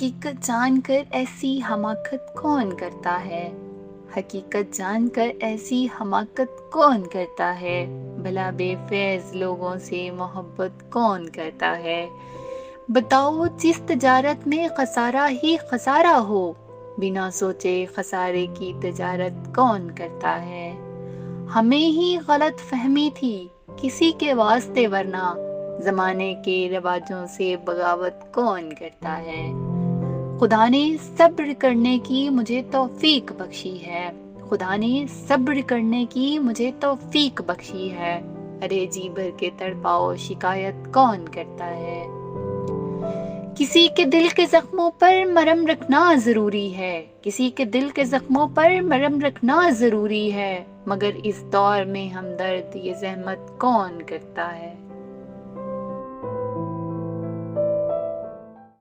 حقیقت جان کر ایسی حماقت کون کرتا ہے؟ حقیقت جان کر ایسی حماقت کون کرتا ہے؟ بھلا بے فیض لوگوں سے محبت کون کرتا ہے؟ بتاؤ جس تجارت میں خسارہ ہی خسارہ ہو، بنا سوچے خسارے کی تجارت کون کرتا ہے؟ ہمیں ہی غلط فہمی تھی کسی کے واسطے، ورنہ زمانے کے رواجوں سے بغاوت کون کرتا ہے؟ خدا نے صبر کرنے کی مجھے توفیق بخشی ہے، خدا نے صبر کرنے کی مجھے توفیق بخشی ہے، ارے جی بھر کے تڑپاؤ شکایت کون کرتا ہے؟ کسی کے دل کے زخموں پر مرہم رکھنا ضروری ہے، کسی کے دل کے زخموں پر مرہم رکھنا ضروری ہے، مگر اس دور میں ہمدرد یہ زحمت کون کرتا ہے؟